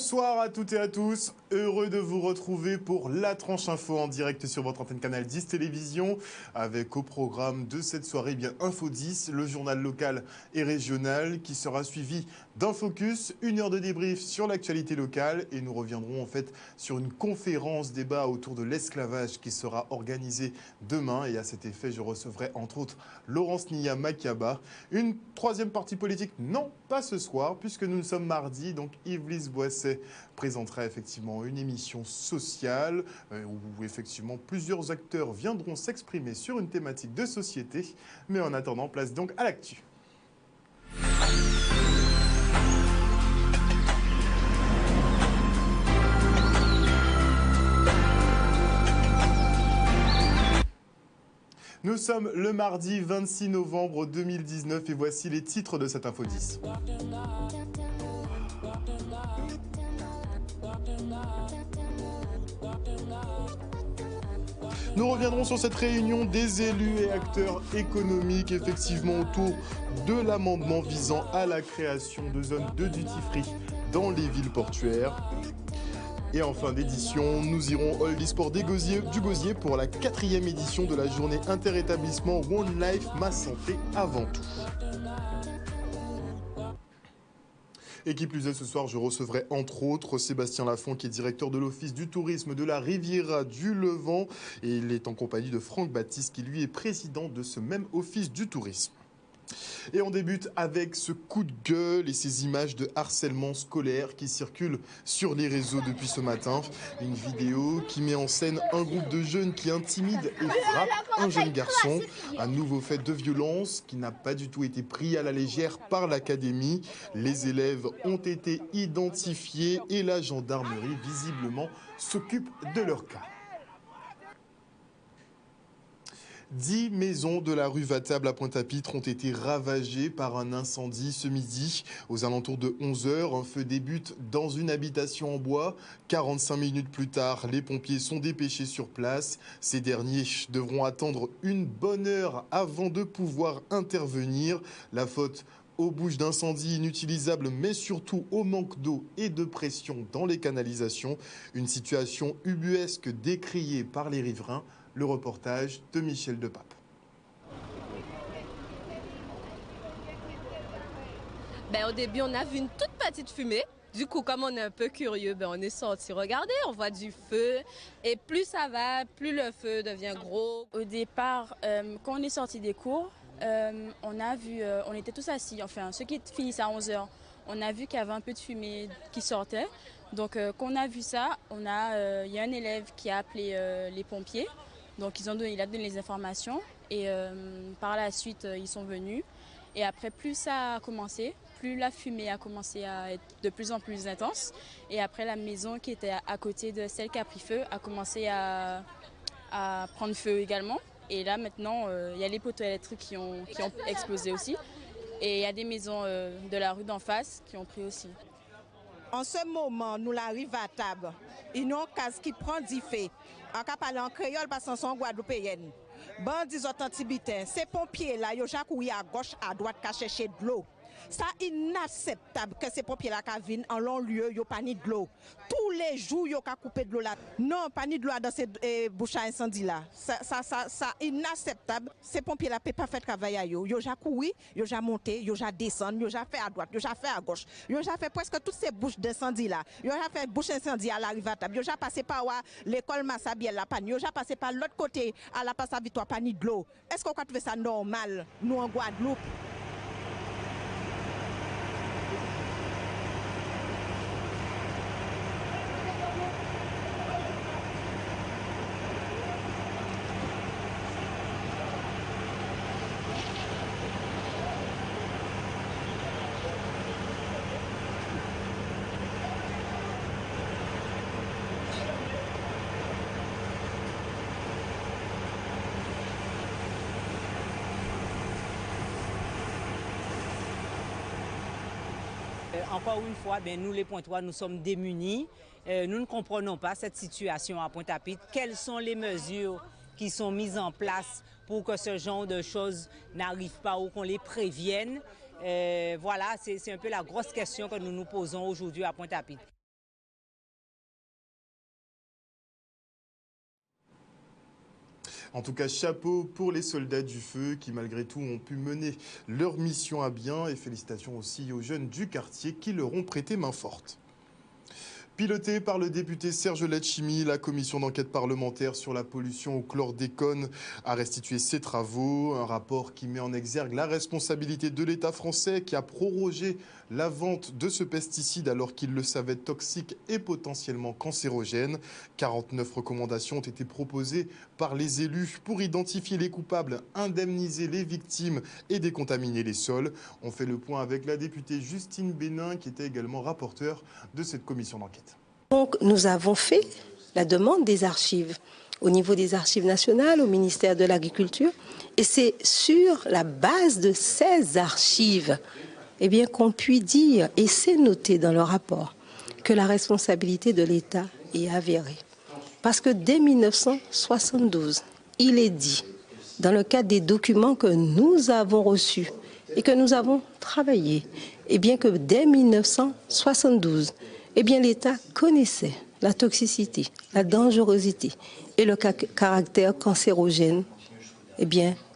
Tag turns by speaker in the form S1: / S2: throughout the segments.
S1: Bonsoir à toutes et à tous, heureux de vous retrouver pour la tranche info en direct sur votre antenne Canal 10 Télévision, avec au programme de cette soirée Info 10, le journal local et régional qui sera suivi d'un focus, une heure de débrief sur l'actualité locale et nous reviendrons en fait sur une conférence débat autour de l'esclavage qui sera organisée demain et à cet effet je recevrai entre autres Laurence Nia Makaba. Une troisième partie politique, non pas ce soir puisque nous sommes mardi, donc Yves-Lise Boisset présentera effectivement une émission sociale où effectivement plusieurs acteurs viendront s'exprimer sur une thématique de société. Mais en attendant, place donc à l'actu. Nous sommes le mardi 26 novembre 2019 et voici les titres de cette Info 10. Nous reviendrons sur cette réunion des élus et acteurs économiques, effectivement autour de l'amendement visant à la création de zones de duty-free dans les villes portuaires. Et en fin d'édition, nous irons au e-sport du Gosier pour la 4e édition de la journée interétablissement One Life Ma Santé avant tout. Et qui plus est, ce soir, je recevrai entre autres Sébastien Lafont, qui est directeur de l'Office du tourisme de la Riviera du Levant. Et il est en compagnie de Franck Baptiste, qui lui est président de ce même Office du tourisme. Et on débute avec ce coup de gueule et ces images de harcèlement scolaire qui circulent sur les réseaux depuis ce matin. Une vidéo qui met en scène un groupe de jeunes qui intimident et frappent un jeune garçon. Un nouveau fait de violence qui n'a pas du tout été pris à la légère par l'académie. Les élèves ont été identifiés et la gendarmerie visiblement s'occupe de leur cas. 10 maisons de la rue Vatable à Pointe-à-Pitre ont été ravagées par un incendie ce midi. Aux alentours de 11 h, un feu débute dans une habitation en bois. 45 minutes plus tard, les pompiers sont dépêchés sur place. Ces derniers devront attendre une bonne heure avant de pouvoir intervenir. La faute aux bouches d'incendie inutilisables, mais surtout au manque d'eau et de pression dans les canalisations. Une situation ubuesque décriée par les riverains. Le reportage de Michel Depape.
S2: Au début, on a vu une toute petite fumée. Du coup, comme on est un peu curieux, on est sorti regarder, on voit du feu. Et plus ça va, plus le feu devient gros.
S3: Au départ, quand on est sorti des cours, on a vu, on était tous assis, enfin ceux qui finissent à 11 h, on a vu qu'il y avait un peu de fumée qui sortait. Donc quand on a vu ça, il y a un élève qui a appelé les pompiers. Donc il a donné les informations et par la suite ils sont venus. Et après plus ça a commencé, plus la fumée a commencé à être de plus en plus intense. Et après la maison qui était à côté de celle qui a pris feu a commencé à prendre feu également. Et là maintenant il y a les poteaux électriques qui ont explosé aussi. Et il y a des maisons de la rue d'en face qui ont pris aussi.
S4: En ce moment, nous arrivons à table. Ils ont un cas qui prend du feu. En cas parler en créole parce qu'ils sont guadeloupéennes. Bandits authentiques, ces pompiers là, ils ont couru à gauche, à droite, qu'à chercher de l'eau. Ça inacceptable que ces pompiers-là viennent en long lieu, ils n'ont pas ni de l'eau. Tous les jours, ils ont coupé de l'eau là. Non, pas ni de l'eau dans ces bouches à incendie là. Ça inacceptable. Ces pompiers-là ne peuvent pas faire travail à eux. Ils ont couru, ils ont monté, ils ont descendu, ils ont fait à droite, ils ont fait à gauche. Ils ont fait presque toutes ces bouches d'incendie là. Ils ont fait bouche d'incendie à la rive à table. Ils ont passé par l'école Massabielle la panne. Ils ont passé par l'autre côté à la Passe à Victoire, pas ni de l'eau. Est-ce qu'on peut trouver ça normal, nous en Guadeloupe?
S5: Encore une fois, nous les Pointois, nous sommes démunis. Nous ne comprenons pas cette situation à Pointe-à-Pitre. Quelles sont les mesures qui sont mises en place pour que ce genre de choses n'arrivent pas ou qu'on les prévienne? Voilà, c'est un peu la grosse question que nous nous posons aujourd'hui à Pointe-à-Pitre.
S1: En tout cas, chapeau pour les soldats du feu qui, malgré tout, ont pu mener leur mission à bien. Et félicitations aussi aux jeunes du quartier qui leur ont prêté main forte. Pilotée par le député Serge Letchimy, la commission d'enquête parlementaire sur la pollution au chlordécone a restitué ses travaux. Un rapport qui met en exergue la responsabilité de l'État français qui a prorogé la vente de ce pesticide alors qu'il le savait toxique et potentiellement cancérogène. 49 recommandations ont été proposées par les élus pour identifier les coupables, indemniser les victimes et décontaminer les sols. On fait le point avec la députée Justine Bénin qui était également rapporteure de cette commission d'enquête.
S6: Donc, nous avons fait la demande des archives au niveau des archives nationales, au ministère de l'Agriculture. Et c'est sur la base de ces archives qu'on puisse dire, et c'est noté dans le rapport, que la responsabilité de l'État est avérée. Parce que dès 1972, il est dit, dans le cadre des documents que nous avons reçus et que nous avons travaillé, que dès 1972, l'État connaissait la toxicité, la dangerosité et le caractère cancérogène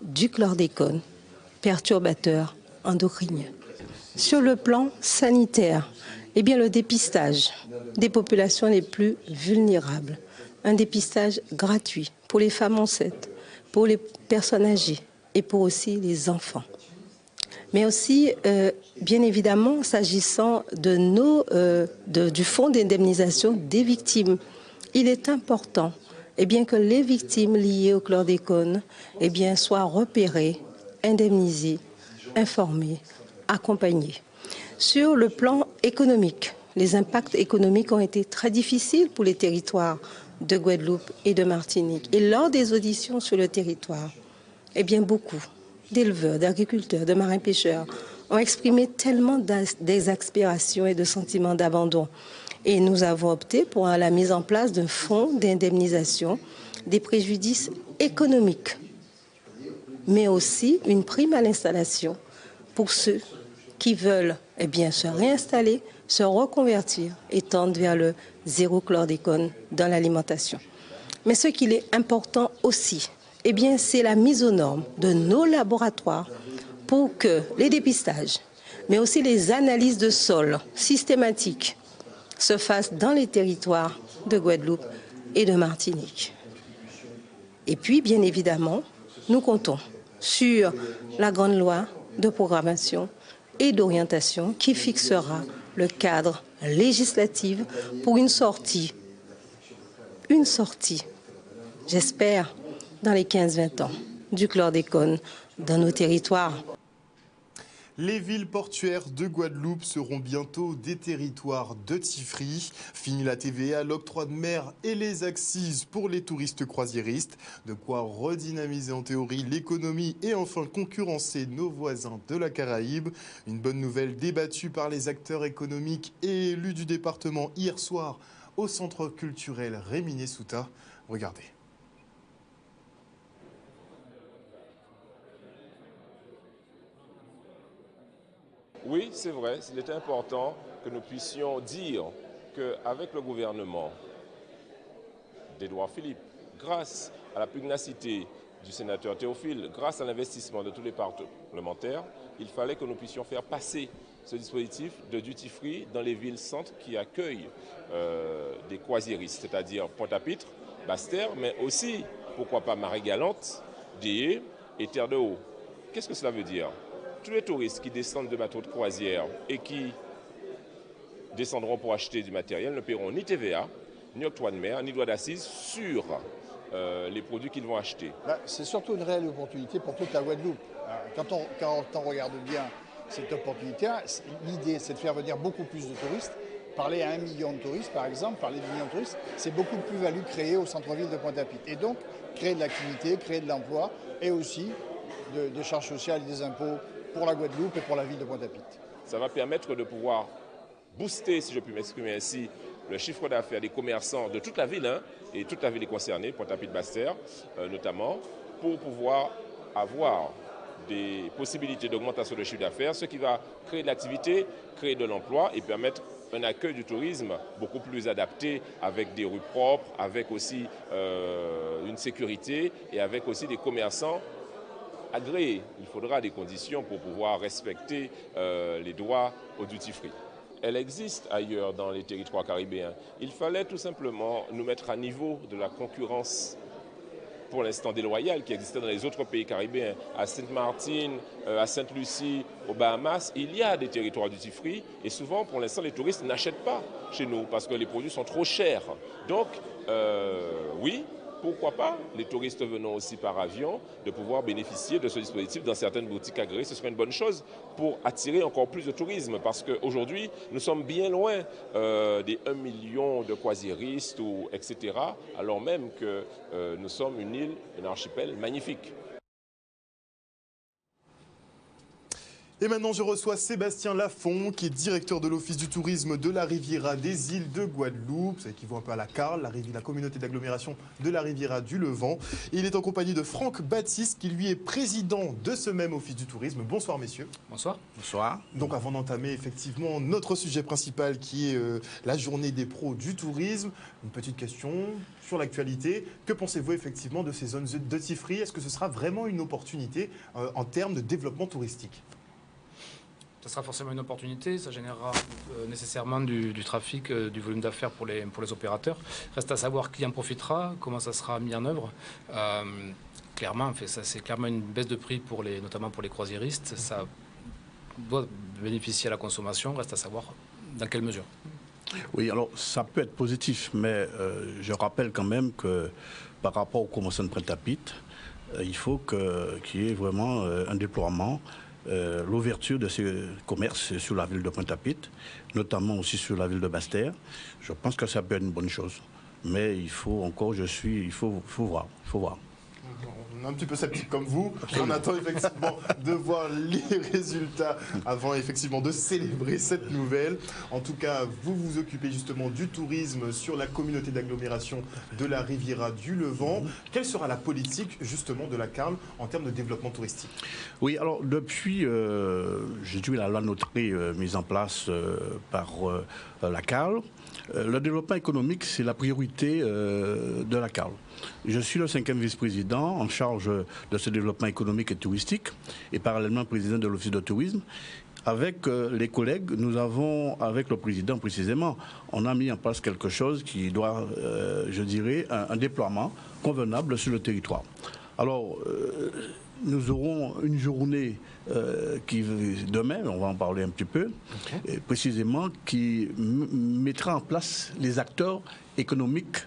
S6: du chlordécone, perturbateur endocrinien. Sur le plan sanitaire, le dépistage des populations les plus vulnérables, un dépistage gratuit pour les femmes enceintes, pour les personnes âgées et pour aussi les enfants. Mais aussi, bien évidemment, s'agissant de du fonds d'indemnisation des victimes, il est important que les victimes liées au chlordécone soient repérées, indemnisées, informées, accompagnées. Sur le plan économique, les impacts économiques ont été très difficiles pour les territoires de Guadeloupe et de Martinique. Et lors des auditions sur le territoire, beaucoup d'éleveurs, d'agriculteurs, de marins-pêcheurs ont exprimé tellement d'exaspération et de sentiments d'abandon. Et nous avons opté pour la mise en place d'un fonds d'indemnisation des préjudices économiques, mais aussi une prime à l'installation pour ceux qui veulent se réinstaller, se reconvertir et tendre vers le zéro chlordécone dans l'alimentation. Mais ce qu'il est important aussi, c'est la mise aux normes de nos laboratoires pour que les dépistages, mais aussi les analyses de sol systématiques se fassent dans les territoires de Guadeloupe et de Martinique. Et puis, bien évidemment, nous comptons sur la grande loi de programmation et d'orientation qui fixera le cadre législatif pour une sortie, j'espère, dans les 15-20 ans, du chlordécone dans nos territoires.
S1: Les villes portuaires de Guadeloupe seront bientôt des territoires de TIFRI. Fini la TVA, l'octroi de mer et les accises pour les touristes croisiéristes. De quoi redynamiser en théorie l'économie et enfin concurrencer nos voisins de la Caraïbe. Une bonne nouvelle débattue par les acteurs économiques et élus du département hier soir au centre culturel Réminé-Souta. Regardez.
S7: Oui, c'est vrai, il est important que nous puissions dire qu'avec le gouvernement d'Édouard Philippe, grâce à la pugnacité du sénateur Théophile, grâce à l'investissement de tous les parlementaires, il fallait que nous puissions faire passer ce dispositif de duty free dans les villes centres qui accueillent des croisiéristes, c'est-à-dire Pointe-à-Pitre, Basse-Terre, mais aussi, pourquoi pas, Marie-Galante, Déé et Terre-de-Haut. Qu'est-ce que cela veut dire ? Tous les touristes qui descendent de bateaux de croisière et qui descendront pour acheter du matériel ne paieront ni TVA, ni octroi de mer, ni droit d'accise sur les produits qu'ils vont acheter.
S8: C'est surtout une réelle opportunité pour toute la Guadeloupe. Quand on regarde bien cette opportunité, l'idée c'est de faire venir beaucoup plus de touristes. Parler à 1 million de touristes par exemple, parler de millions de touristes, c'est beaucoup de plus-value créée au centre-ville de Pointe-à-Pitre. Et donc créer de l'activité, créer de l'emploi et aussi des charges sociales et des impôts pour la Guadeloupe et pour la ville de Pointe-à-Pitre.
S7: Ça va permettre de pouvoir booster, si je puis m'exprimer ainsi, le chiffre d'affaires des commerçants de toute la ville, et toute la ville est concernée, Pointe-à-Pitre, Basse-Terre notamment, pour pouvoir avoir des possibilités d'augmentation de chiffre d'affaires, ce qui va créer de l'activité, créer de l'emploi et permettre un accueil du tourisme beaucoup plus adapté, avec des rues propres, avec aussi une sécurité et avec aussi des commerçants agréés. Il faudra des conditions pour pouvoir respecter les droits au duty-free. Elle existe ailleurs dans les territoires caribéens. Il fallait tout simplement nous mettre à niveau de la concurrence pour l'instant déloyale qui existait dans les autres pays caribéens. À Sainte-Martine, à Sainte-Lucie, aux Bahamas, il y a des territoires duty-free et souvent, pour l'instant, les touristes n'achètent pas chez nous parce que les produits sont trop chers. Donc, oui, pourquoi pas, les touristes venant aussi par avion, de pouvoir bénéficier de ce dispositif dans certaines boutiques agréées. Ce serait une bonne chose pour attirer encore plus de tourisme parce qu'aujourd'hui, nous sommes bien loin des 1 million de croisiéristes, etc., alors même que nous sommes une île, un archipel magnifique.
S1: Et maintenant, je reçois Sébastien Lafont, qui est directeur de l'Office du tourisme de la Riviera des îles de Guadeloupe. Vous savez qu'il voit un peu à la Carle, la communauté d'agglomération de la Riviera du Levant. Et il est en compagnie de Franck Baptiste, qui lui est président de ce même Office du tourisme. Bonsoir, messieurs.
S9: Bonsoir.
S10: Bonsoir.
S1: Donc, avant d'entamer effectivement notre sujet principal, qui est la journée des pros du tourisme, une petite question sur l'actualité. Que pensez-vous effectivement de ces zones duty-free? Est-ce que ce sera vraiment une opportunité en termes de développement touristique?
S9: Ça sera forcément une opportunité, ça générera nécessairement du trafic, du volume d'affaires pour les opérateurs. Reste à savoir qui en profitera, comment ça sera mis en œuvre. Clairement, ça c'est clairement une baisse de prix notamment pour les croisiéristes. Ça doit bénéficier à la consommation, reste à savoir dans quelle mesure.
S10: Oui, alors ça peut être positif, mais je rappelle quand même que par rapport aux conventions de Pointe-à-Pitre, il faut qu'il y ait vraiment un déploiement. L'ouverture de ces commerces sur la ville de Pointe-à-Pitre, notamment aussi sur la ville de Basse-Terre, je pense que ça peut être une bonne chose. Mais il faut encore, il faut voir.
S1: On est un petit peu sceptique comme vous. On attend effectivement de voir les résultats avant effectivement de célébrer cette nouvelle. En tout cas, vous vous occupez justement du tourisme sur la communauté d'agglomération de la Riviera du Levant. Quelle sera la politique justement de la Carle en termes de développement touristique?
S10: Oui, alors depuis la loi Notré mise en place par la Carle, le développement économique, c'est la priorité de la Carle. Je suis le 5e vice-président en charge de ce développement économique et touristique et parallèlement président de l'Office de tourisme. Avec les collègues, nous avons, avec le président précisément, on a mis en place quelque chose qui doit, je dirais, un déploiement convenable sur le territoire. Alors, nous aurons une journée qui, demain, on va en parler un petit peu, et précisément, qui mettra en place les acteurs économiques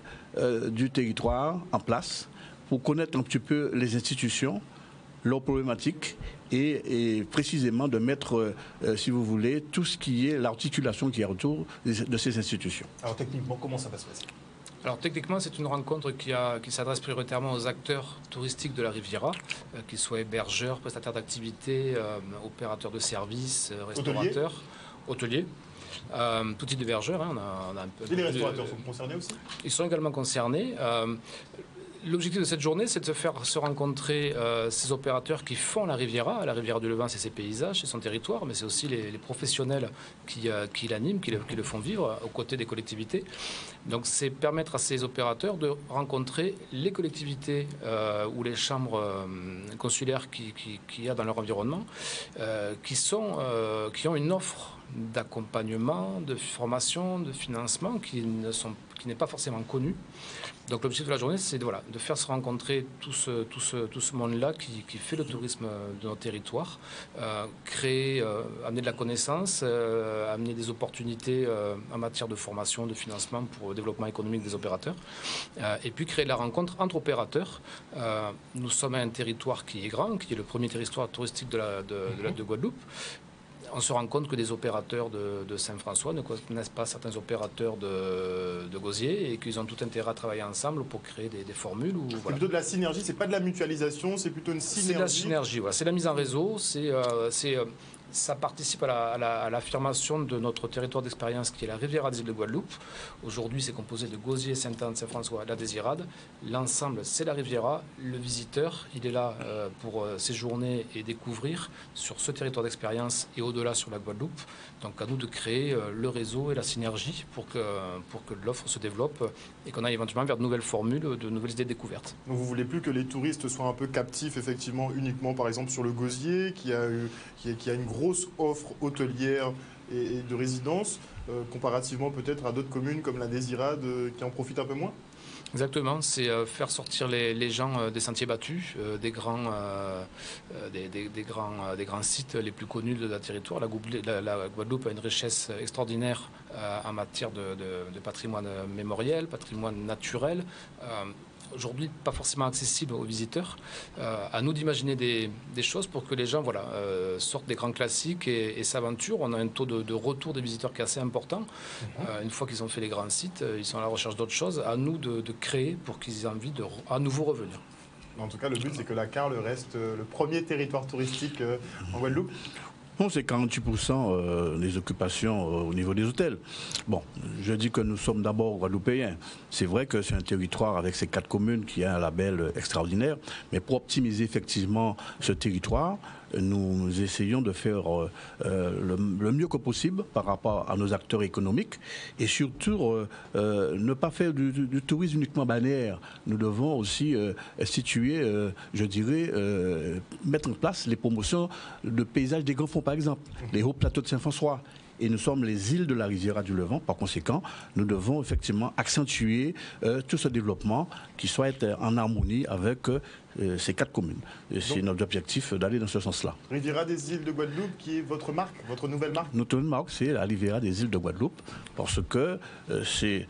S10: du territoire en place pour connaître un petit peu les institutions, leurs problématiques et précisément de mettre, si vous voulez, tout ce qui est l'articulation qui est autour de ces institutions.
S1: Alors techniquement, comment ça va se passer?
S9: Alors techniquement, c'est une rencontre qui s'adresse prioritairement aux acteurs touristiques de la Riviera, qu'ils soient hébergeurs, prestataires d'activités, opérateurs de services, restaurateurs, hôteliers. Tout type d'hébergeurs. On a un peu.
S1: Et les restaurateurs sont concernés aussi?
S9: Ils sont également concernés. L'objectif de cette journée, c'est de faire se rencontrer ces opérateurs qui font la Riviera. La Riviera du Levant, c'est ses paysages, c'est son territoire, mais c'est aussi les professionnels qui l'animent, qui le font vivre aux côtés des collectivités. Donc, c'est permettre à ces opérateurs de rencontrer les collectivités ou les chambres consulaires qu'il y a dans leur environnement, qui ont une offre d'accompagnement, de formation, de financement qui n'est pas forcément connu. Donc l'objectif de la journée, c'est de faire se rencontrer tout ce monde-là qui fait le tourisme de notre territoire, amener de la connaissance, amener des opportunités en matière de formation, de financement pour le développement économique des opérateurs, et puis créer de la rencontre entre opérateurs. Nous sommes un territoire qui est grand, qui est le premier territoire touristique de Guadeloupe. On se rend compte que des opérateurs de Saint-François ne connaissent pas certains opérateurs de Gosier et qu'ils ont tout intérêt à travailler ensemble pour créer des formules.
S1: C'est plutôt de la synergie, c'est pas de la mutualisation, c'est plutôt une synergie.
S9: C'est de la synergie, voilà. C'est la mise en réseau, c'est ça participe à l'affirmation de notre territoire d'expérience qui est la Riviera des îles de Guadeloupe. Aujourd'hui, c'est composé de Gosier, Sainte-Anne, Saint-François, la Désirade. L'ensemble, c'est la Riviera. Le visiteur, il est là pour séjourner et découvrir sur ce territoire d'expérience et au-delà sur la Guadeloupe. Donc à nous de créer le réseau et la synergie pour que l'offre se développe et qu'on aille éventuellement vers de nouvelles formules, de nouvelles idées de découverte.
S1: Donc vous ne voulez plus que les touristes soient un peu captifs, effectivement, uniquement par exemple sur le Gosier, qui a une grosse offre hôtelière et de résidence, comparativement peut-être à d'autres communes comme la Désirade qui en profitent un peu moins?
S9: Exactement, c'est faire sortir les gens des sentiers battus, des grands sites les plus connus de la territoire. La Guadeloupe a une richesse extraordinaire en matière de patrimoine mémoriel, patrimoine naturel. Aujourd'hui, pas forcément accessible aux visiteurs. À nous d'imaginer des choses pour que les gens sortent des grands classiques et s'aventurent. On a un taux de retour des visiteurs qui est assez important. Une fois qu'ils ont fait les grands sites, ils sont à la recherche d'autres choses. À nous de créer pour qu'ils aient envie de à nouveau revenir.
S1: En tout cas, le but, c'est que la Carle reste le premier territoire touristique en Guadeloupe.
S10: Non, c'est 48% des occupations au niveau des hôtels. Bon, je dis que nous sommes d'abord guadeloupéens. C'est vrai que c'est un territoire avec ces 4 communes qui a un label extraordinaire, mais pour optimiser effectivement ce territoire, nous essayons de faire le mieux que possible par rapport à nos acteurs économiques et surtout ne pas faire du tourisme uniquement balnéaire. Nous devons aussi instituer, je dirais, mettre en place les promotions de paysages des grands fonds, par exemple, les hauts plateaux de Saint-François. Et nous sommes les îles de la Riviera du Levant. Par conséquent, nous devons effectivement accentuer tout ce développement qui soit en harmonie avec ces 4 communes. C'est notre objectif d'aller dans ce sens-là.
S1: Riviera des îles de Guadeloupe, qui est votre marque, votre nouvelle marque?
S10: Notre nouvelle marque, c'est la Riviera des îles de Guadeloupe, parce que c'est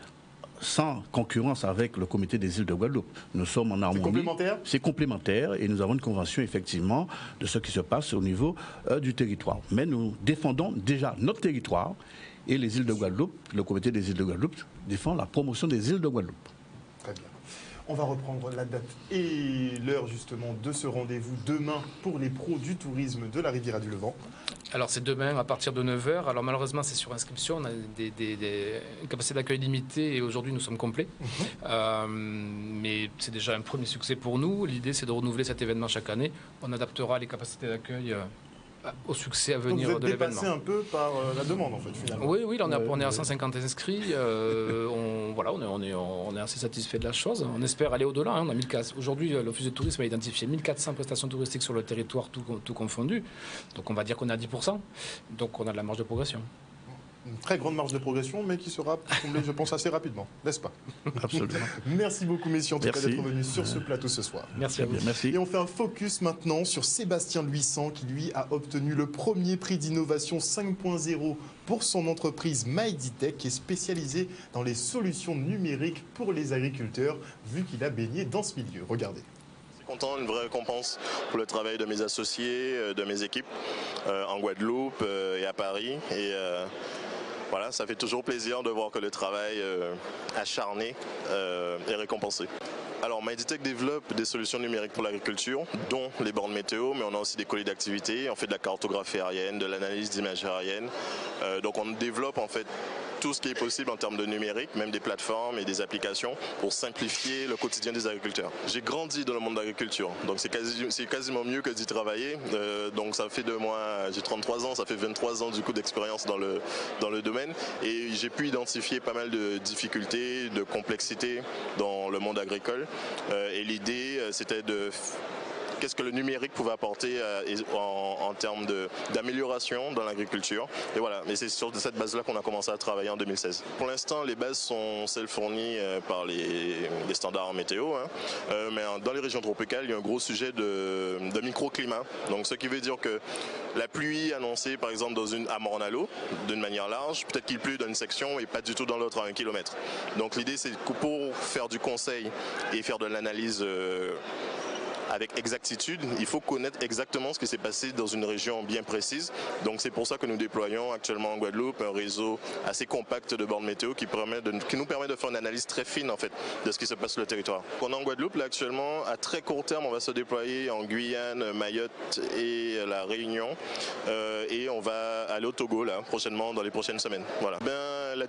S10: sans concurrence avec le comité des îles de Guadeloupe. Nous sommes en harmonie.
S1: C'est complémentaire?
S10: C'est complémentaire et nous avons une convention effectivement de ce qui se passe au niveau du territoire. Mais nous défendons déjà notre territoire et les îles de Guadeloupe, le comité des îles de Guadeloupe défend la promotion des îles de Guadeloupe.
S1: Très bien. On va reprendre la date et l'heure justement de ce rendez-vous demain pour les pros du tourisme de la Riviera du Levant.
S9: Alors c'est demain à partir de 9h. Alors malheureusement c'est sur inscription, on a des capacités d'accueil limitées et aujourd'hui nous sommes complets. Mais c'est déjà un premier succès pour nous. L'idée c'est de renouveler cet événement chaque année. On adaptera les capacités d'accueil au succès à venir de l'événement.
S1: Vous êtes dépassé un peu par la demande en fait finalement.
S9: Oui, là, on est à 150 inscrits. On est assez satisfait de la chose. On espère aller au-delà. On a 1400. Aujourd'hui, l'Office de tourisme a identifié 1400 prestations touristiques sur le territoire, tout confondu. Donc on va dire qu'on est à 10%. Donc on a de la marge de progression.
S1: Une très grande marge de progression, mais qui sera comblée, je pense, assez rapidement, n'est-ce pas?
S10: Absolument.
S1: Merci beaucoup, messieurs, en tout cas, d'être venus sur ce plateau ce soir.
S9: Merci à vous.
S10: Merci.
S1: Et on fait un focus maintenant sur Sébastien Luissant, qui, lui, a obtenu le premier prix d'innovation 5.0 pour son entreprise MyDitech, qui est spécialisée dans les solutions numériques pour les agriculteurs, vu qu'il a baigné dans ce milieu. Regardez.
S11: Content, une vraie récompense pour le travail de mes associés, de mes équipes en Guadeloupe et à Paris. Et voilà, ça fait toujours plaisir de voir que le travail acharné est récompensé. Alors, MyDitech développe des solutions numériques pour l'agriculture, dont les bornes météo, mais on a aussi des colis d'activité. On fait de la cartographie aérienne, de l'analyse d'images aériennes. Donc, on développe en fait tout ce qui est possible en termes de numérique, même des plateformes et des applications pour simplifier le quotidien des agriculteurs. J'ai grandi dans le monde de l'agriculture, donc c'est quasiment mieux que d'y travailler. Donc ça fait de moi, j'ai 33 ans, ça fait 23 ans du coup d'expérience dans le domaine et j'ai pu identifier pas mal de difficultés, de complexités dans le monde agricole. Et l'idée, c'était de qu'est-ce que le numérique pouvait apporter en termes d'amélioration dans l'agriculture. Et voilà, et c'est sur cette base-là qu'on a commencé à travailler en 2016. Pour l'instant, les bases sont celles fournies par les standards météo, mais dans les régions tropicales, il y a un gros sujet de microclimat. Donc, ce qui veut dire que la pluie annoncée, par exemple, à Morne-à-l'Eau, d'une manière large, peut-être qu'il pleut dans une section et pas du tout dans l'autre à 1 km. Donc, l'idée, c'est que pour faire du conseil et faire de l'analyse avec exactitude. Il faut connaître exactement ce qui s'est passé dans une région bien précise. Donc c'est pour ça que nous déployons actuellement en Guadeloupe un réseau assez compact de bornes météo qui nous permet de faire une analyse très fine en fait de ce qui se passe sur le territoire. On est en Guadeloupe là actuellement, à très court terme, on va se déployer en Guyane, Mayotte et la Réunion et on va aller au Togo là prochainement dans les prochaines semaines. Voilà. Les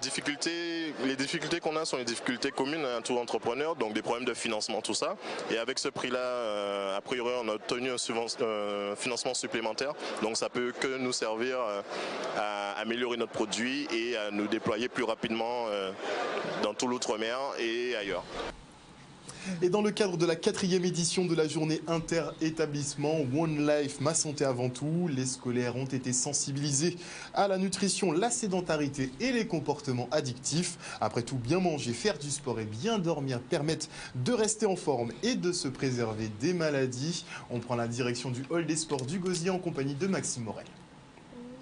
S11: difficultés qu'on a sont les difficultés communes à tout entrepreneur, donc des problèmes de financement, tout ça. Et avec ce prix-là, a priori, on a obtenu un financement supplémentaire, donc ça peut que nous servir à améliorer notre produit et à nous déployer plus rapidement dans tout l'outre-mer et ailleurs.
S1: Et dans le cadre de la 4e édition de la journée inter-établissement One Life, ma santé avant tout, les scolaires ont été sensibilisés à la nutrition, la sédentarité et les comportements addictifs. Après tout, bien manger, faire du sport et bien dormir permettent de rester en forme et de se préserver des maladies. On prend la direction du hall des sports du Gosier en compagnie de Maxime Morel.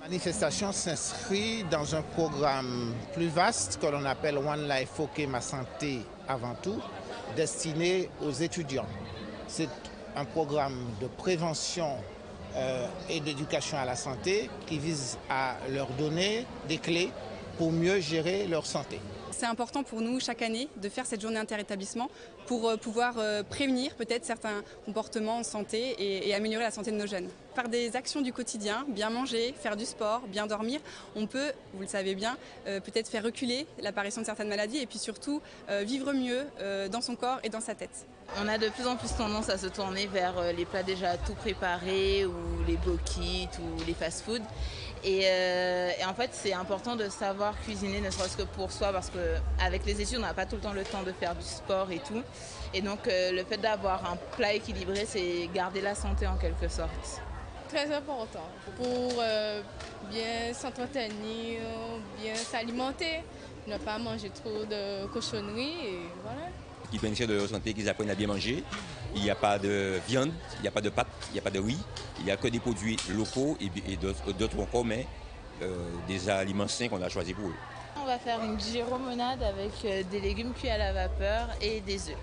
S12: La manifestation s'inscrit dans un programme plus vaste que l'on appelle One Life Focus ma santé avant tout, destiné aux étudiants. C'est un programme de prévention et d'éducation à la santé qui vise à leur donner des clés pour mieux gérer leur santé.
S13: C'est important pour nous chaque année de faire cette journée interétablissement pour pouvoir prévenir peut-être certains comportements en santé et améliorer la santé de nos jeunes. Par des actions du quotidien, bien manger, faire du sport, bien dormir, on peut, vous le savez bien, peut-être faire reculer l'apparition de certaines maladies et puis surtout vivre mieux dans son corps et dans sa tête.
S14: On a de plus en plus tendance à se tourner vers les plats déjà tout préparés ou les bokits ou les fast-foods. Et en fait, c'est important de savoir cuisiner, ne serait-ce que pour soi, parce qu'avec les études, on n'a pas tout le temps le temps de faire du sport et tout. Et donc, le fait d'avoir un plat équilibré, c'est garder la santé en quelque sorte.
S15: Très important pour bien s'entretenir, bien s'alimenter, ne pas manger trop de cochonneries et voilà.
S16: Qui bénéficient de leur santé, qu'ils apprennent à bien manger. Il n'y a pas de viande, il n'y a pas de pâtes, il n'y a pas de riz. Il n'y a que des produits locaux et d'autres encore, mais des aliments sains qu'on a choisis pour eux.
S14: On va faire une gyromonade avec des légumes cuits à la vapeur et des œufs.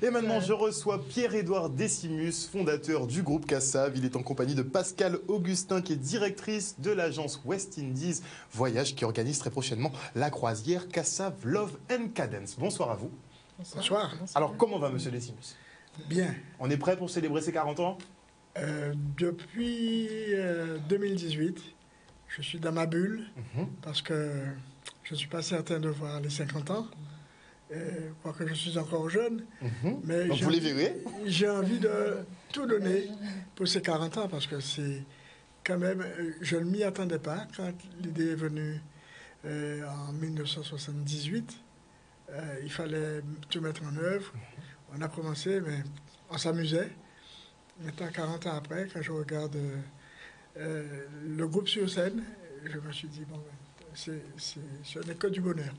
S1: Et maintenant, je reçois Pierre-Édouard Décimus, fondateur du groupe Cassav. Il est en compagnie de Pascal Augustin, qui est directrice de l'agence West Indies Voyage, qui organise très prochainement la croisière Cassav Love and Cadence. Bonsoir à vous.
S17: Bonsoir.
S1: Alors, comment va, monsieur Décimus? Bien. On est prêt pour célébrer ses 40 ans?
S17: Depuis 2018, je suis dans ma bulle, parce que je ne suis pas certain de voir les 50 ans. Quoique je suis encore jeune, mais
S1: donc vous les verrez.
S17: J'ai envie de tout donner pour ces 40 ans, parce que c'est quand même, je ne m'y attendais pas quand l'idée est venue en 1978. Il fallait tout mettre en œuvre. On a commencé, mais on s'amusait. Maintenant, 40 ans après, quand je regarde le groupe sur scène, je me suis dit, bon, ce n'est que du bonheur.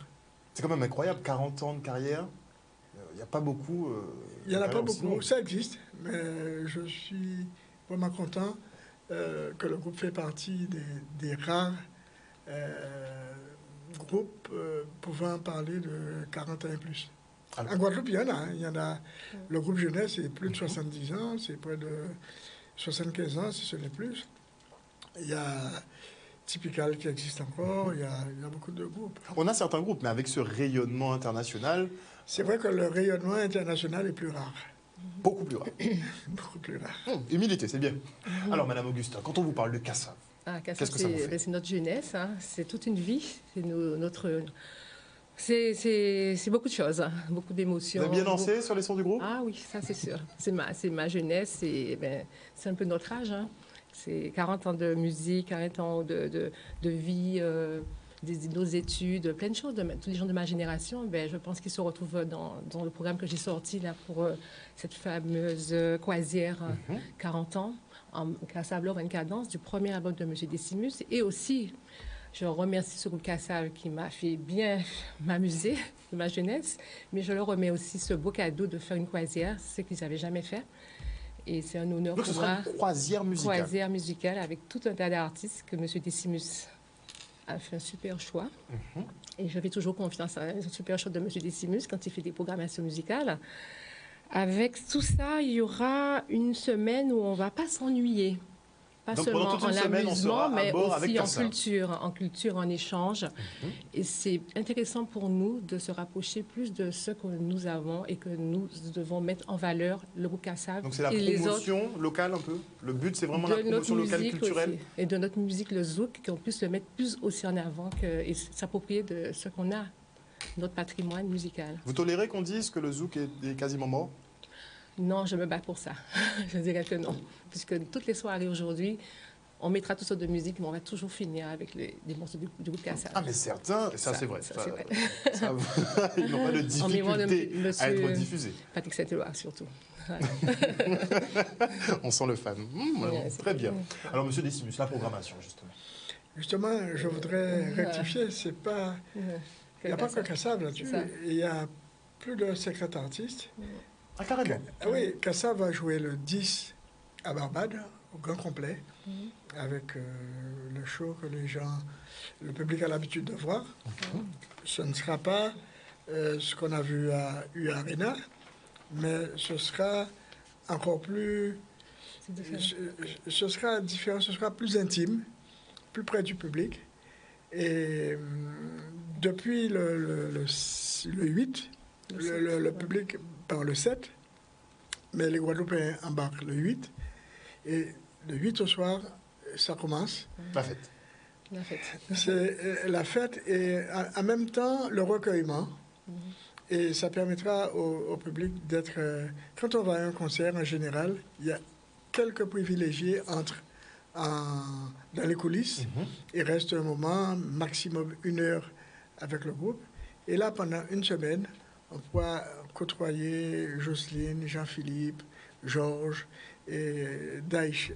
S1: C'est quand même incroyable, 40 ans de carrière. Il n'y a pas beaucoup.
S17: Il n'y en a pas beaucoup, ça existe, mais je suis vraiment content que le groupe fait partie des rares groupes pouvant parler de 40 ans et plus. En Guadeloupe, il y en a. Il y en a. Le groupe jeunesse, c'est plus de 70 ans, c'est près de 75 ans, si ce n'est plus. Il y a Typical qui existe encore, il y a beaucoup de groupes.
S1: On a certains groupes, mais avec ce rayonnement international...
S17: C'est vrai que le rayonnement international est plus rare.
S1: Beaucoup plus rare.
S17: Beaucoup plus rare.
S1: Humilité, c'est bien. Alors, Madame Augustin, quand on vous parle de Cassav, qu'est-ce que ça vous fait?
S18: C'est notre jeunesse, hein. C'est toute une vie, c'est notre... C'est beaucoup de choses, hein. Beaucoup d'émotions.
S1: Vous avez bien dansé sur les sons du groupe?
S18: Ah oui, ça c'est sûr. C'est ma jeunesse, c'est un peu notre âge, hein. C'est 40 ans de musique, 40 ans de vie, nos études, plein de choses. Tous les gens de ma génération, je pense qu'ils se retrouvent dans le programme que j'ai sorti là, pour cette fameuse croisière 40 ans, en Cassav Love and Cadence, du premier album de M. Décimus. Et aussi, je remercie ce groupe Cassav qui m'a fait bien m'amuser de ma jeunesse, mais je leur remets aussi ce beau cadeau de faire une croisière, ce qu'ils n'avaient jamais fait. Et c'est un honneur
S1: pour moi. Donc ce sera une croisière musicale.
S18: Croisière musicale avec tout un tas d'artistes que M. Décimus a fait un super choix. Et je fais toujours confiance à un super choix de M. Décimus quand il fait des programmations musicales. Avec tout ça, il y aura une semaine où on ne va pas s'ennuyer. Pas
S1: Donc,
S18: seulement
S1: pendant toute une
S18: en
S1: semaine, on sera
S18: amusement,
S1: à
S18: mais
S1: bord avec
S18: aussi
S1: Kassav.
S18: en culture, en échange. Et c'est intéressant pour nous de se rapprocher plus de ce que nous avons et que nous devons mettre en valeur, le groupe Kassav.
S1: Donc c'est la
S18: et les autres,
S1: promotion locale un peu. Le but, c'est vraiment la
S18: de notre
S1: promotion locale
S18: musique
S1: culturelle.
S18: aussi, et de notre musique, le zouk, qu'on puisse le mettre plus aussi en avant et s'approprier de ce qu'on a, notre patrimoine musical.
S1: Vous tolérez qu'on dise que le zouk est quasiment mort?
S18: Non, je me bats pour ça. Je dirais que non. Puisque toutes les soirées aujourd'hui, on mettra toutes sortes de musique, mais on va toujours finir avec des morceaux du groupe Kassav.
S1: Ah, mais certains, ça c'est vrai.
S18: Ça, c'est vrai.
S1: Ils n'ont pas de
S18: En mémoire de
S1: difficulté à être diffusés.
S18: Patrick Saint-Éloi, surtout.
S1: On sent le fan. Très bien. Alors, Monsieur Décimus, la programmation, justement.
S17: Justement, je voudrais rectifier, c'est pas... Il n'y a pas que Kassav là-dessus. Il y a plus de secrets artistes.
S1: Ah, carrément.
S17: Oui, Kassav va jouer le 10 à Barbade, au grand complet, avec le show que le public a l'habitude de voir. Ce ne sera pas ce qu'on a vu à U Arena, mais ce sera encore plus... Ce sera différent, ce sera plus intime, plus près du public. Et depuis le 8, le public part le 7, mais les Guadeloupéens embarquent le 8. Et le 8 au soir, ça commence.
S1: La fête.
S18: La fête.
S17: C'est la fête et en même temps le recueillement. Et ça permettra au public d'être... quand on va à un concert, en général, il y a quelques privilégiés dans les coulisses. Il reste un moment, maximum 1 heure avec le groupe. Et là, pendant une semaine, on pourra côtoyer Jocelyne, Jean-Philippe, Georges, et Dacha,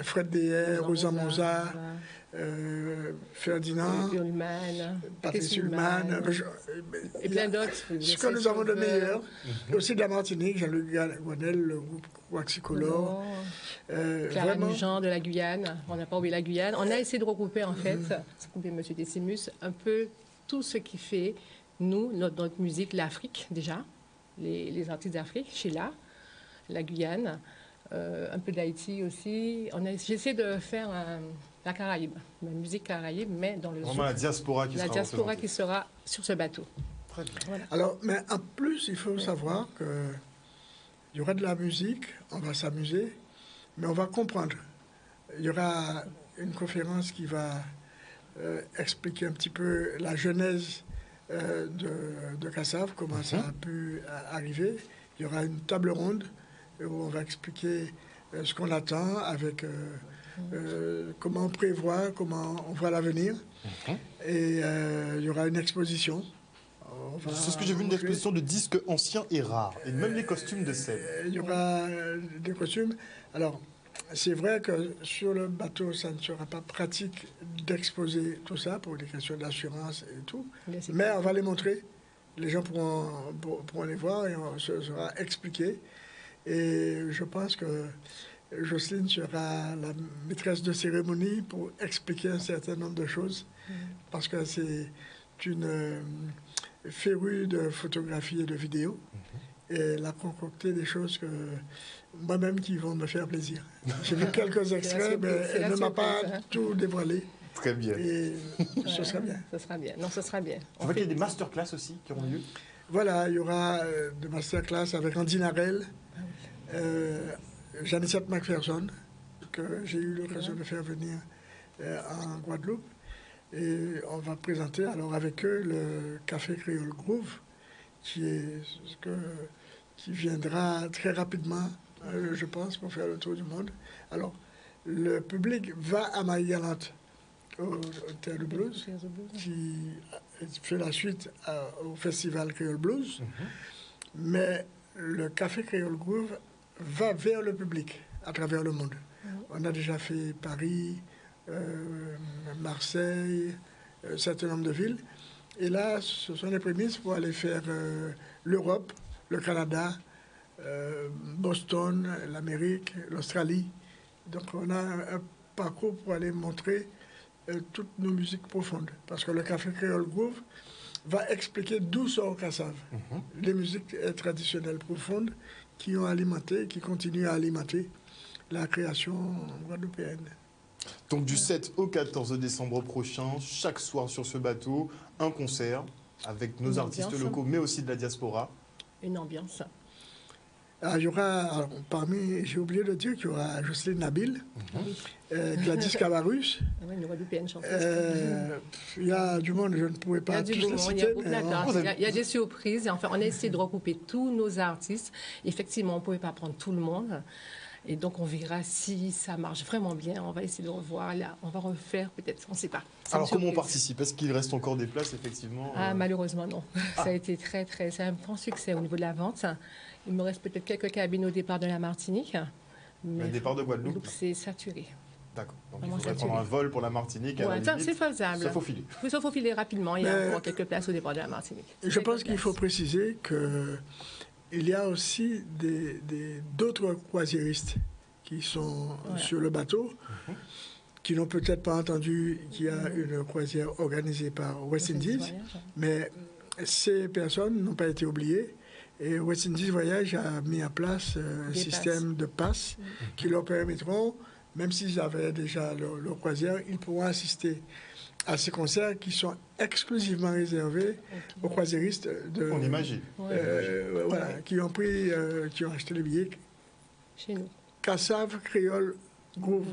S17: Fred Deyer, Rosa Moza, Ferdinand, Patrice Ullman,
S18: et plein d'autres.
S17: Ce que nous avons de meilleur. Aussi de la Martinique, Jean-Luc Guanel, le groupe Waxicolor.
S18: Clara Nugent de la Guyane. On n'a pas oublié la Guyane. On a essayé de regrouper, en fait, M. Décimus, un peu tout ce qui fait, nous, notre musique, l'Afrique, déjà. Les artistes d'Afrique, Sheila, la Guyane, un peu d'Haïti aussi. J'ai essayé de faire la Caraïbe, la musique Caraïbe, mais dans le
S1: Vraiment la diaspora
S18: qui sera sur ce bateau.
S1: Très bien.
S17: Voilà. Alors, mais en plus, il faut savoir qu'il y aura de la musique, on va s'amuser, mais on va comprendre. Il y aura une conférence qui va expliquer un petit peu la genèse de Kassav, comment ça a pu arriver. Il y aura une table ronde où on va expliquer ce qu'on attend avec comment on prévoit, comment on voit l'avenir. Et il y aura une exposition.
S1: C'est ce que j'ai vu, une exposition de disques anciens et rares, et même les costumes de scène.
S17: Il y aura des costumes. Alors, c'est vrai que sur le bateau, ça ne sera pas pratique d'exposer tout ça pour des questions d'assurance et tout. Mais on va les montrer. Les gens pourront les voir et on se sera expliqué. Et je pense que Jocelyne sera la maîtresse de cérémonie pour expliquer un certain nombre de choses. Parce que c'est une férue de photographie et de vidéo. Et elle a concocté des choses que moi-même qui vont me faire plaisir. J'ai vu quelques extraits, mais elle ne m'a pas tout dévoilé.
S1: Très bien.
S17: Et ce sera bien.
S18: Ce sera bien. Non, ce sera bien.
S1: On voit qu'il y a des masterclass aussi qui auront lieu.
S17: Voilà, il y aura des masterclass avec Andy Narel, Janicette McPherson, que j'ai eu l'occasion de faire venir en Guadeloupe. Et on va présenter alors avec eux le Café Creole Groove, qui viendra très rapidement, je pense, pour faire le tour du monde. Alors, le public va à Marie-Galante, au Terre du Blues, qui fait la suite au Festival Creole Blues. Mais le Café Creole Groove va vers le public à travers le monde. On a déjà fait Paris, Marseille, un certain nombre de villes. Et là, ce sont les prémices pour aller faire l'Europe, le Canada, Boston, l'Amérique, l'Australie. Donc on a un parcours pour aller montrer toutes nos musiques profondes. Parce que le Café Creole Groove va expliquer d'où sort Kassav. Les musiques traditionnelles profondes qui ont alimenté, qui continuent à alimenter la création guadeloupéenne.
S1: Donc du 7 au 14 décembre prochain, chaque soir sur ce bateau, un concert avec nos artistes locaux, mais aussi de la diaspora.
S18: Une ambiance.
S17: Il y aura, alors, parmi, j'ai oublié de dire qu'il y aura Jocelyne Nabil, Gladys Cabarrus.
S18: Une guadeloupéenne chanteuse.
S17: Il y a du monde, je ne pourrais pas tous les citer.
S18: Il y a des surprises. Enfin, on a essayé de regrouper tous nos artistes. Effectivement, on ne pouvait pas prendre tout le monde. Et donc, on verra si ça marche vraiment bien. On va essayer de revoir. Là, on va refaire peut-être, on ne sait pas.
S1: Alors, comment on participe? Est-ce qu'il reste encore des places, effectivement?
S18: Malheureusement, non. Ça a été c'est un grand succès au niveau de la vente. Il me reste peut-être quelques cabines au départ de la Martinique. Mais
S1: le départ de Guadeloupe,
S18: c'est saturé.
S1: D'accord. Donc, il faudrait prendre un vol pour la Martinique.
S18: C'est faisable.
S1: Ça faufiler.
S18: Il faut faufiler rapidement. Il y a encore quelques places au départ de la Martinique.
S17: Je pense qu'il faut préciser qu'il y a aussi d'autres croisiéristes qui sont sur le bateau, qui n'ont peut-être pas entendu qu'il y a une croisière organisée par West Indies, mais ces personnes n'ont pas été oubliées. Et West Indies Voyage a mis en place un système de passes qui leur permettront, même s'ils avaient déjà leur croisière, ils pourront assister à ces concerts qui sont exclusivement réservés aux croisiéristes de...
S1: On imagine.
S17: Voilà, qui ont acheté les billets.
S18: Chez nous.
S17: Kassav, Créole, Groove...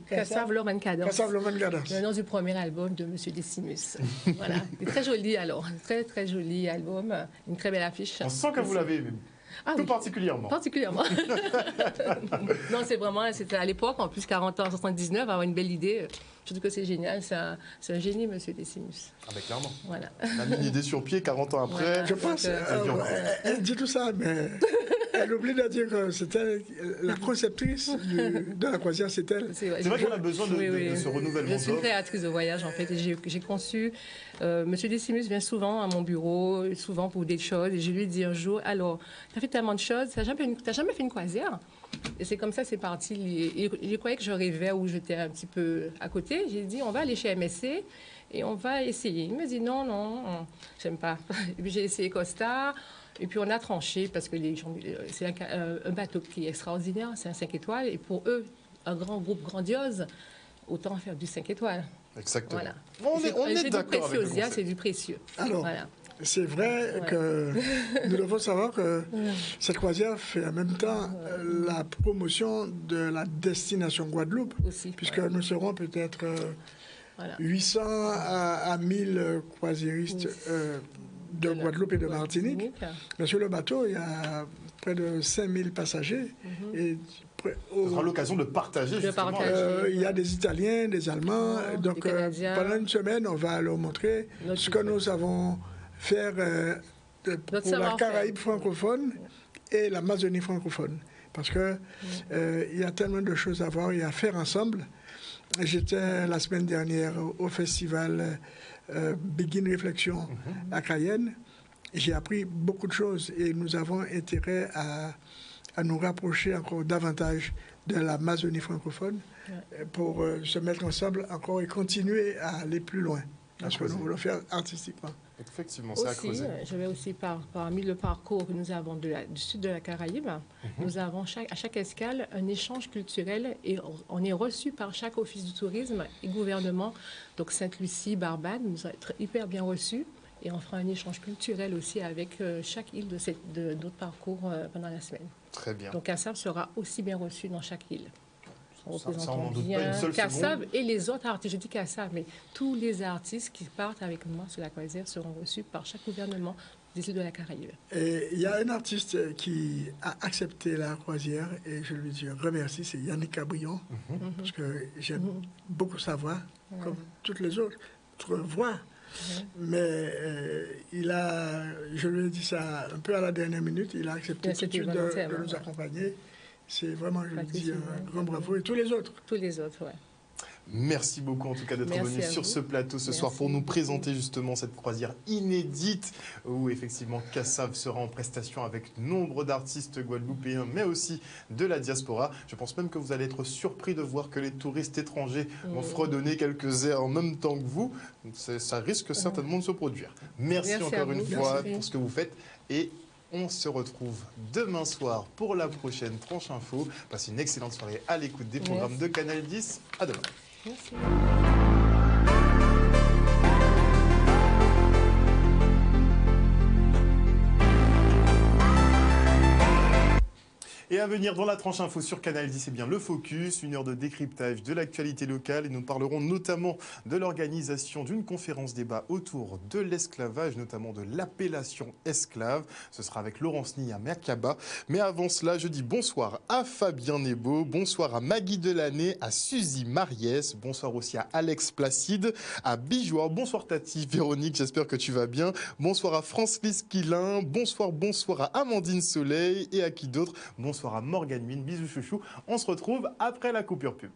S18: Kassav, Love and Cadence.
S17: Kassav, Love and Cadence.
S18: Le nom du premier album de M. Decimus. Voilà. Très joli, alors. Très, très joli album. Une très belle affiche.
S1: On sent que vous l'avez aimé. Tout particulièrement.
S18: Particulièrement. Non, c'était à l'époque, en plus 40 ans, 79, avoir une belle idée. Je trouve que c'est génial. C'est un génie, M. Decimus.
S1: Ah ben clairement.
S18: Voilà.
S1: On a mis une idée sur pied 40 ans après.
S17: Voilà. Je pense, elle dit tout ça, mais elle oublie de dire que c'était la conceptrice de la croisière, c'est elle.
S1: C'est vrai qu'on a besoin de ce renouvellement.
S18: Je suis créatrice de voyage, en fait, et j'ai conçu... M. Decimus vient souvent à mon bureau, souvent pour des choses, et je lui ai dit un jour, alors, tu as fait tellement de choses, tu n'as jamais fait une croisière? Et c'est comme ça, c'est parti. Je croyais que je rêvais ou j'étais un petit peu à côté. J'ai dit, on va aller chez MSC et on va essayer. Il me dit, non, j'aime pas. Et puis j'ai essayé Costa. Et puis on a tranché parce que c'est un bateau qui est extraordinaire, c'est un 5 étoiles. Et pour eux, un grand groupe grandiose, autant faire du 5 étoiles.
S1: Exactement.
S18: Voilà.
S1: On est d'accord avec le
S18: c'est du précieux.
S17: Alors,
S18: voilà.
S17: C'est vrai que nous devons savoir que cette croisière fait en même temps la promotion de la destination Guadeloupe,
S18: aussi,
S17: puisque nous serons peut-être 800 à 1000 croisiéristes de Guadeloupe et de Martinique. Mais sur le bateau, il y a près de 5000 passagers. Et
S1: ce sera l'occasion de partager, justement.
S17: Il y a des Italiens, des Allemands. Donc, pendant une semaine, on va leur montrer ce que nous avons faire pour la Caraïbe francophone et l'Amazonie francophone. Parce qu'il y a tellement de choses à voir et à faire ensemble. J'étais la semaine dernière au festival Begin Réflexion à Cayenne. J'ai appris beaucoup de choses et nous avons intérêt à nous rapprocher encore davantage de l'Amazonie francophone pour se mettre ensemble encore et continuer à aller plus loin. Parce que nous voulons faire artistiquement.
S1: Effectivement, c'est à creuser.
S18: Je vais aussi, parmi le parcours que nous avons du sud de la Caraïbe, nous avons à chaque escale un échange culturel et on est reçu par chaque office du tourisme et gouvernement. Donc Sainte-Lucie, Barbade, nous allons être hyper bien reçus et on fera un échange culturel aussi avec chaque île de notre parcours pendant la semaine.
S1: Très bien.
S18: Donc Kassav sera aussi bien reçu dans chaque île.
S1: Ça, on n'en doute pas une seule
S18: Kassav et les autres artistes, je dis Kassav, mais tous les artistes qui partent avec moi sur la croisière seront reçus par chaque gouvernement des îles de la Caraïbe.
S17: Et il y a un artiste qui a accepté la croisière et je lui remercie, c'est Yannick Cabrion, parce que j'aime beaucoup sa voix, comme toutes les autres voix. Mais je lui ai dit ça un peu à la dernière minute, il a accepté tout de suite de nous accompagner. C'est vraiment, je lui dis, un grand bravo. Et tous les autres.
S18: Tous les autres, oui.
S1: Merci beaucoup en tout cas d'être venu sur ce plateau ce soir pour nous présenter justement cette croisière inédite où effectivement Cassav sera en prestation avec nombre d'artistes guadeloupéens mais aussi de la diaspora. Je pense même que vous allez être surpris de voir que les touristes étrangers vont fredonner quelques airs en même temps que vous. Ça risque certainement de se produire. Merci encore une fois pour ce que vous faites et on se retrouve demain soir pour la prochaine Tranche Info. Passez une excellente soirée à l'écoute des programmes de Canal 10. À demain.
S18: Merci.
S1: Et à venir dans la Tranche Info sur Canal 10, c'est bien le Focus, 1 heure de décryptage de l'actualité locale. Et nous parlerons notamment de l'organisation d'une conférence débat autour de l'esclavage, notamment de l'appellation esclave. Ce sera avec Laurence Ni à Merkaba. Mais avant cela, je dis bonsoir à Fabien Nebo, bonsoir à Maggie Delaney, à Suzy Mariès, bonsoir aussi à Alex Placide, à Bijouard, bonsoir Tati, Véronique, j'espère que tu vas bien. Bonsoir à France-Lise Quilin, bonsoir à Amandine Soleil et à qui d'autre. Bonsoir à Morgane Mine, bisous chouchou. On se retrouve après la coupure pub.